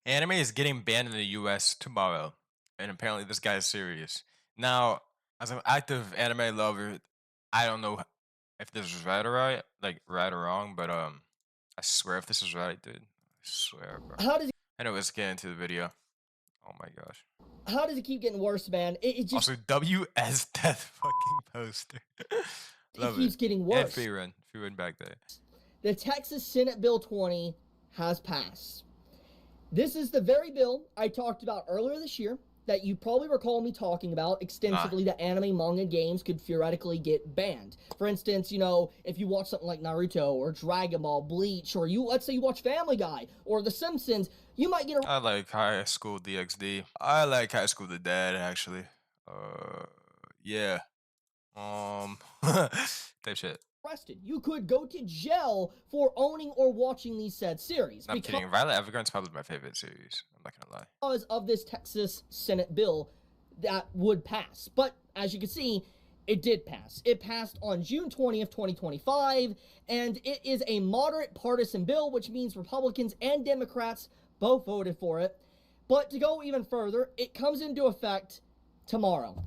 Anime is getting banned in the US tomorrow, and apparently this guy is serious. Now, as an active anime lover, I don't know if this is right or right or wrong, but I swear if this is right, dude. I swear, bro. How does Anyway, let's get into the video. Oh my gosh. it keep getting worse, man? It just Also, WS Death fucking poster. it Love it. keeps getting And worse. free run back there. The Texas Senate Bill 20 has passed. This is the very bill I talked about earlier this year that you probably recall me talking about Nah. extensively, that anime manga games could theoretically get banned. For instance, if you watch something like Naruto or Dragon Ball, Bleach, or let's say you watch Family Guy or The Simpsons, you might get I like High School DxD. I like High School the Dead actually. Yeah. Um, type shit. arrested. You could go to jail for owning or watching these said series I'm because kidding. Violet Evergarden's probably my favorite series. I'm not gonna lie. of this Texas Senate bill that would pass. But as you can see, it did pass. It passed on June 20th, 2025, and it is a moderate partisan bill, which means Republicans and Democrats both voted for it. But to go even further, it comes into effect tomorrow,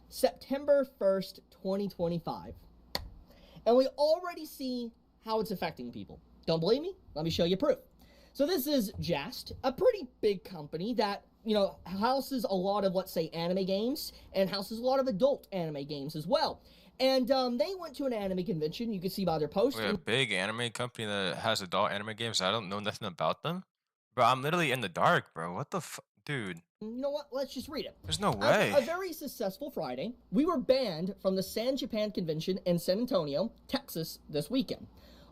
September 1st, 2025. And we already see how it's affecting people. Don't believe me? Let me show you proof. So this is Just, a pretty big company that, houses a lot of, let's say, anime games and houses a lot of adult anime games as well. And they went to an anime convention. You can see by their post. We're a big anime company that has adult anime games. I don't know nothing about them, bro. I'm literally in the dark, bro. What the dude? You know what? Let's just read it. There's no After way. a very successful Friday, we were banned from the San Japan Convention in San Antonio, Texas this weekend.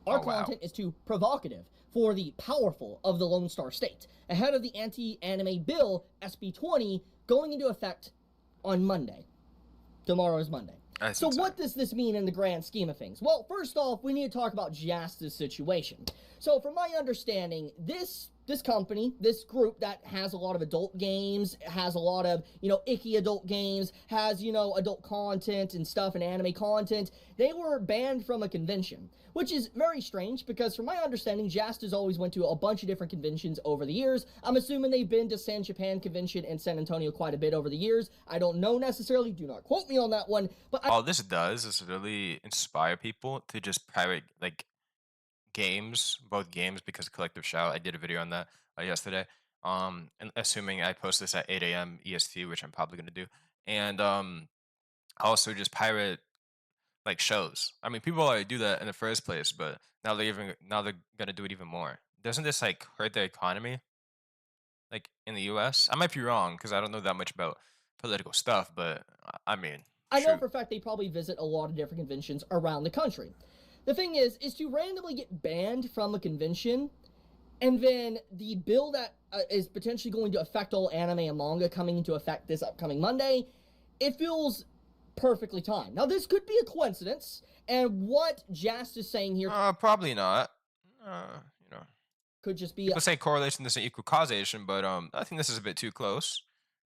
Our Oh wow. content is too provocative for the powerful of the Lone Star State, ahead of the anti-anime bill SB 20 going into effect on Monday. Tomorrow is Monday. That's So insane. what does this mean in the grand scheme of things? Well, first off, we need to talk about Jasta's situation. So from my understanding, this company, this group that has a lot of adult games, has a lot of, icky adult games, has, adult content and stuff and anime content, they were banned from a convention, which is very strange because from my understanding, Jasta's always went to a bunch of different conventions over the years. I'm assuming they've been to San Japan Convention in San Antonio quite a bit over the years. I don't know necessarily, do not quote me on that one, but All this does is really inspire people to just pirate like games, both games, because Collective Shout. I did a video on that yesterday. And assuming I post this at 8 a.m. EST, which I'm probably gonna do, and also just pirate like shows. I mean, people already do that in the first place, but now they're gonna do it even more. Doesn't this like hurt the economy, like in the U.S.? I might be wrong because I don't know that much about political stuff, but I mean, I know shoot. for a fact they probably visit a lot of different conventions around the country. The thing is to randomly get banned from a convention, and then the bill that is potentially going to affect all anime and manga coming into effect this upcoming Monday, it feels perfectly timed. Now, this could be a coincidence, and what Jast is saying here Probably not. You know, could just be people say correlation doesn't equal causation, but I think this is a bit too close,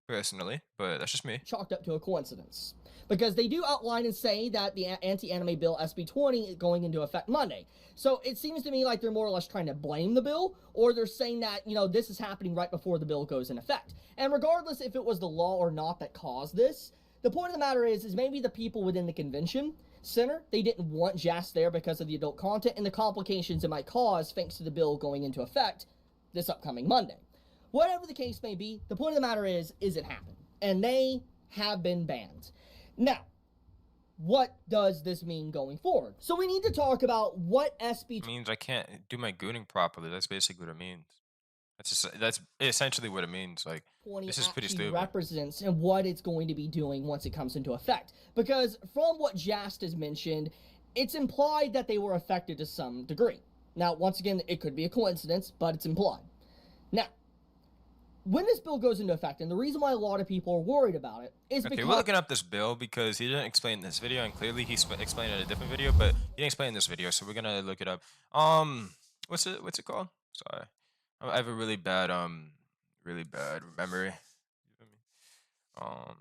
personally. But that's just me. chalked up to a coincidence. Because they do outline and say that the anti-anime bill SB 20 is going into effect Monday. So it seems to me like they're more or less trying to blame the bill, or they're saying that, this is happening right before the bill goes in effect. And regardless if it was the law or not that caused this, the point of the matter is maybe the people within the convention center, they didn't want Jast there because of the adult content and the complications it might cause thanks to the bill going into effect this upcoming Monday. Whatever the case may be, the point of the matter is it happened. And they have been banned. Now, what does this mean going forward? So we need to talk about what SB It means I can't do my gooning properly. That's basically what it means. That's essentially what it means. Like 20 this is pretty actually stupid. represents and what it's going to be doing once it comes into effect. Because from what Jast has mentioned, it's implied that they were affected to some degree. Now, once again, it could be a coincidence, but it's implied. Now, when this bill goes into effect, and the reason why a lot of people are worried about it is Okay, because we're looking up this bill because he didn't explain this video, and clearly he explained it in a different video, but he didn't explain this video, so we're gonna look it up. What's it called? Sorry, I have a really bad memory. You feel me?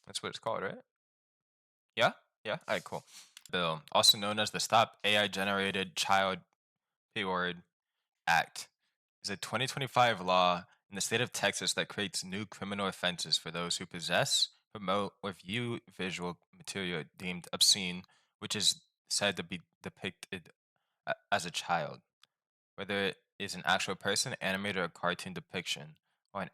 That's what it's called, right? Yeah, yeah. All right, cool. bill, also known as the Stop AI Generated Child P-word Act, is a 2025 law in the state of Texas that creates new criminal offenses for those who possess, promote, or view visual material deemed obscene, which is said to be depicted as a child, whether it is an actual person, animated, or cartoon depiction, or an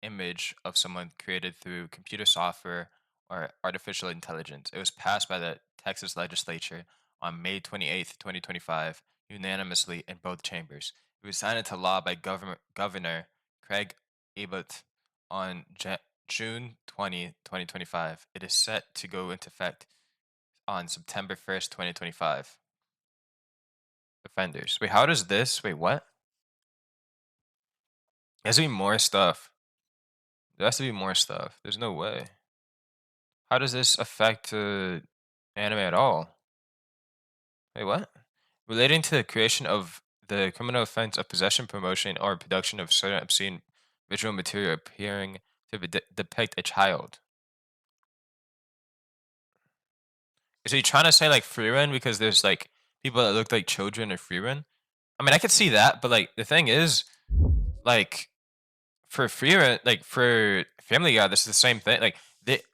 image of someone created through computer software or artificial intelligence. It was passed by the Texas legislature on May 28th, 2025, unanimously in both chambers. It was signed into law by Governor Craig Abbott on June 20, 2025. It is set to go into effect on September 1st, 2025. Offenders. Wait, how does this? Wait, what? There has to be more stuff. There has to be more stuff. There's no way. How does this affect anime at all? Wait, what? Relating to the creation of the criminal offense of possession, promotion, or production of certain obscene visual material appearing to depict a child. Is he trying to say like free run because there's like people that look like children or free run? I mean, I could see that, but like the thing is, like for free run, like for Family Guy, this is the same thing. Like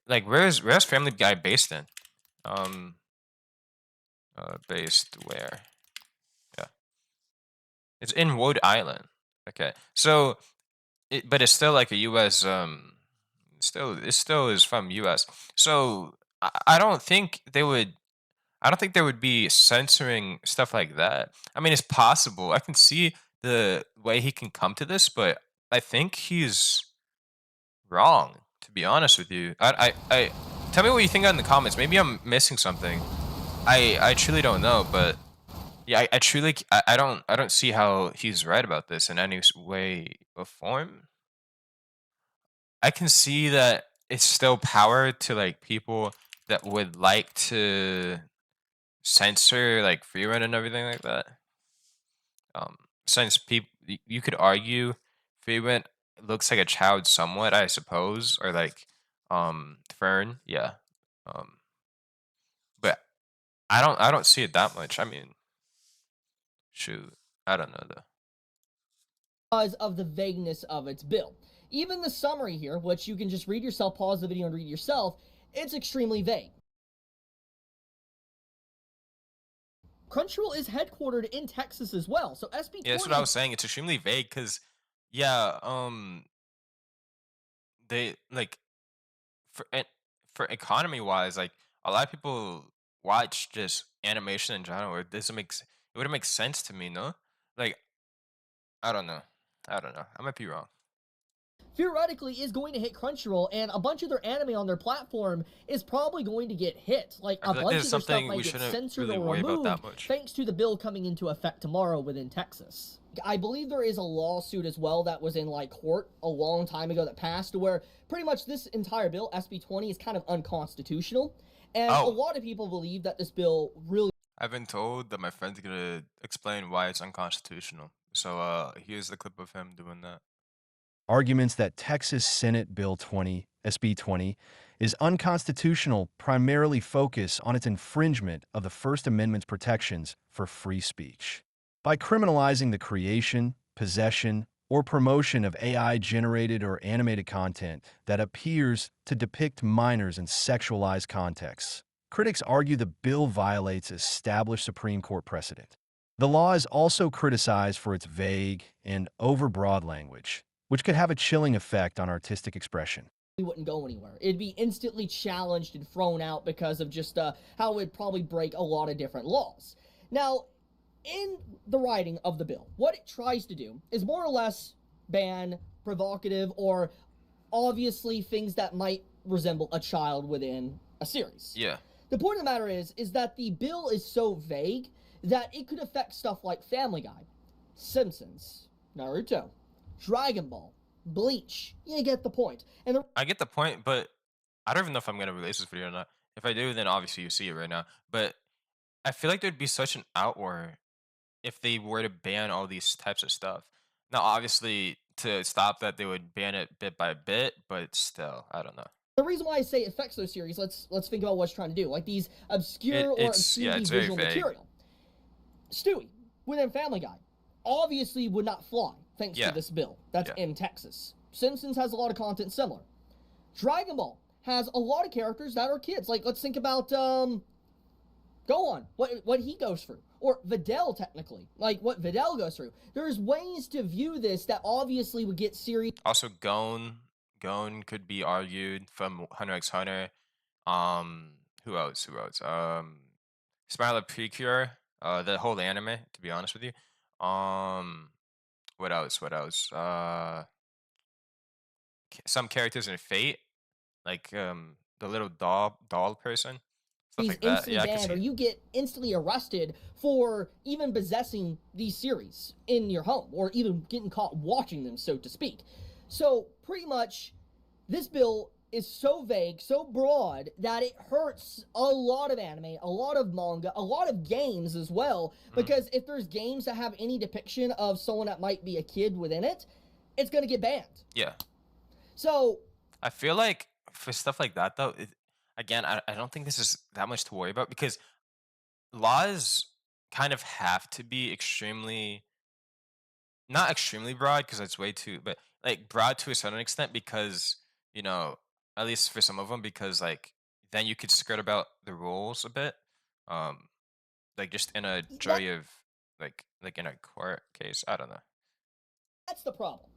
like where's Family Guy based in? Um, based where? Yeah. It's in Rhode Island. Okay. So but it's still like a US still it still is from US. So I don't think they would be censoring stuff like that. I mean, it's possible. I can see the way he can come to this, but I think he's wrong, to be honest with you. I tell me what you think in the comments. Maybe I'm missing something. I truly don't know, but yeah, I truly I don't see how he's right about this in any way or form. I can see that it's still power to like people that would like to censor like free run and everything like that. Um, since people you could argue free run looks like a child somewhat, I suppose, or like Fern, yeah. Um, but I don't see it that much. I mean, shoot, I don't know though. because of the vagueness of its bill. Even the summary here, which you can just read yourself, pause the video and read yourself, it's extremely vague. Crunchyroll is headquartered in Texas as well, so Yeah, that's what I SB20 was saying. It's extremely vague because, yeah, they like for for economy wise, like a lot of people watch just animation in general. It doesn't make it wouldn't make sense to me, no? Like I don't know, I don't know. I might be wrong. theoretically is going to hit Crunchyroll, and a bunch of their anime on their platform is probably going to get hit. Like I a feel like this bunch is of their stuff something might we get shouldn't censored really or worry about removed that much. thanks to the bill coming into effect tomorrow within Texas. I believe there is a lawsuit as well that was in like court a long time ago that passed where pretty much this entire bill, SB20, is kind of unconstitutional. And a Oh, lot of people believe that this bill really I've been told that my friend's gonna explain why it's unconstitutional. So here's the clip of him doing that. Arguments that Texas Senate Bill 20, SB 20, is unconstitutional primarily focus on its infringement of the First Amendment's protections for free speech. By criminalizing the creation, possession, or promotion of AI-generated or animated content that appears to depict minors in sexualized contexts, critics argue the bill violates established Supreme Court precedent. The law is also criticized for its vague and overbroad language, which could have a chilling effect on artistic expression. wouldn't go anywhere. It'd be instantly challenged and thrown out because of just how it would probably break a lot of different laws. Now, in the writing of the bill, what it tries to do is more or less ban provocative or obviously things that might resemble a child within a series. Yeah. The point of the matter is that the bill is so vague that it could affect stuff like Family Guy, Simpsons, Naruto, Dragon Ball, Bleach. You get the point. And the I get the point, but I don't even know if I'm gonna release this video or not. If I do, then obviously you see it right now. But I feel like there'd be such an outroar if they were to ban all these types of stuff. Now, obviously, to stop that, they would ban it bit by bit, but still, I don't know. The reason why I say it affects those series, let's think about what it's trying to do. Like these obscure or Yeah, obscenity it's very visual vague. material. Stewie, within Family Guy, obviously would not fly thanks to Yeah. this bill that's Yeah. in Texas. Simpsons has a lot of content similar. Dragon Ball has a lot of characters that are kids. Like, let's think about, go on, what he goes through. Or Videl, technically. Like, what Videl goes through. There's ways to view this that obviously would get serious. Also, Gon could be argued from Hunter x Hunter. Who else? Who else? Smiler Precure. The whole anime. To be honest with you. What else? What else? Some characters in Fate, like the little doll person, stuff He's like that. instantly Yeah, I can banned, or see. you get instantly arrested for even possessing these series in your home, or even getting caught watching them, so to speak. So, pretty much, this bill is so vague, so broad, that it hurts a lot of anime, a lot of manga, a lot of games as well, because if there's games that have any depiction of someone that might be a kid within it, it's going to get banned. Yeah. So, I feel like for stuff like that though, again, I don't think this is that much to worry about because laws kind of have to be extremely not extremely broad because that's way too, but like broad to a certain extent because you know at least for some of them because like then you could skirt about the rules a bit, um, like just in a that, jury of like in a court case. I don't know. that's the problem.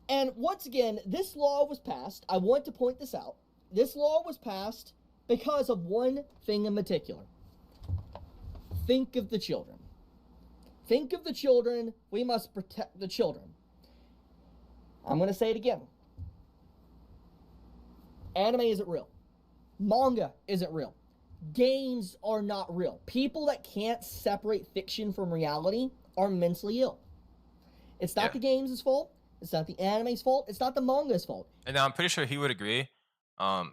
And once again, this law was passed. I want to point this out. This law was passed because of one thing in particular. Think of the children. Think of the children. We must protect the children. I'm going to say it again. Anime isn't real. Manga isn't real. Games are not real. People that can't separate fiction from reality are mentally ill. It's not the game's fault. It's not the anime's fault. It's not the manga's fault. And now I'm pretty sure he would agree.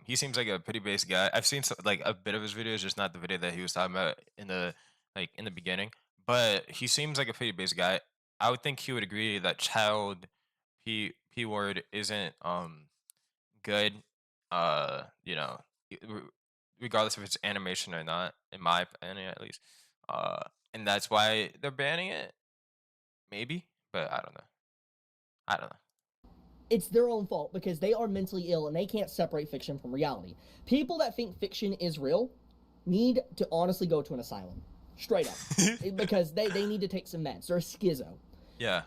He seems like a pretty basic guy. I've seen like a bit of his videos, just not the video that he was talking about in the beginning. But he seems like a pretty basic guy. I would think he would agree that child p word isn't good. You know, regardless if it's animation or not, in my opinion at least. And that's why they're banning it. Maybe, but I don't know. I don't know. It's their own fault because they are mentally ill and they can't separate fiction from reality. People that think fiction is real need to honestly go to an asylum. Straight up. Because they need to take some meds. They're a schizo. Yeah.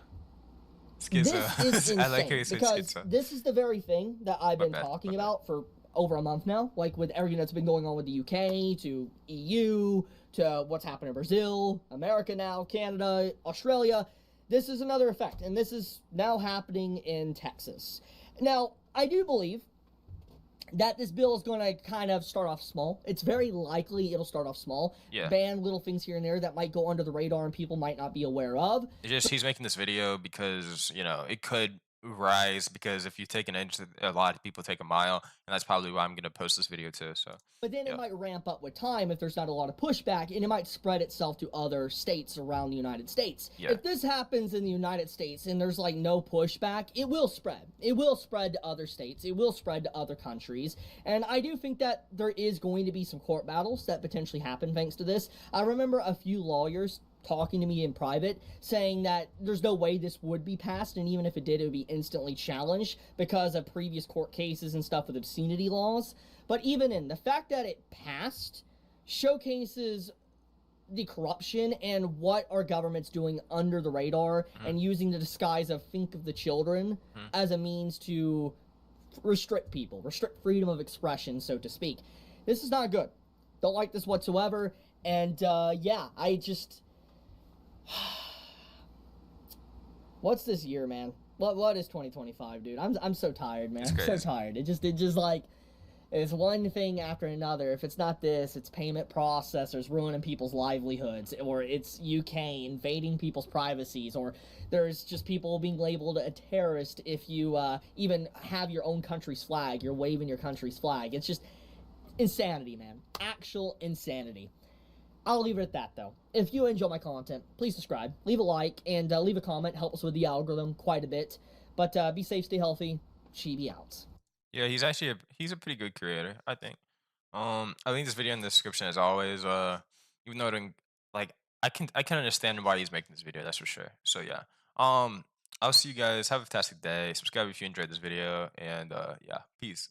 Schizo. This is insane I like how you say because schizo. this is the very thing that I've been bad, talking my bad. about for over a month now. Like with everything that's been going on with the UK, to EU, to what's happening in Brazil, America now, Canada, Australia. This is another effect, and this is now happening in Texas. Now, I do believe that this bill is going to kind of start off small. It's very likely it'll start off small. Yeah. Ban little things here and there that might go under the radar and people might not be aware of. It's just he's making this video because it could rise because if you take an inch, a lot of people take a mile, and that's probably why I'm gonna post this video too. So. But then Yeah. it might ramp up with time if there's not a lot of pushback, and it might spread itself to other states around the United States. Yeah. If this happens in the United States and there's like no pushback, it will spread. It will spread to other states. It will spread to other countries. And I do think that there is going to be some court battles that potentially happen thanks to this. I remember a few lawyers talking to me in private saying that there's no way this would be passed, and even if it did, it would be instantly challenged because of previous court cases and stuff with obscenity laws. But even in the fact that it passed showcases the corruption and what our government's doing under the radar and using the disguise of think of the children as a means to restrict people, restrict freedom of expression, so to speak. This is not good. Don't like this whatsoever. And yeah, I just what's this year, man? What is 2025, dude? I'm so tired, man. I'm so tired. It just like it's one thing after another. If it's not this, it's payment processors ruining people's livelihoods, or it's UK invading people's privacies, or there's just people being labeled a terrorist if you even have your own country's flag. You're waving your country's flag. It's just insanity, man. Actual insanity. I'll leave it at that, though. If you enjoy my content, please subscribe, leave a like, and leave a comment. Help us with the algorithm quite a bit. But be safe, stay healthy. Chibi out. Yeah, he's a pretty good creator, I think. I link this video in the description as always. Even though like I can understand why he's making this video, that's for sure. So yeah. I'll see you guys. Have a fantastic day. Subscribe if you enjoyed this video, and yeah, peace.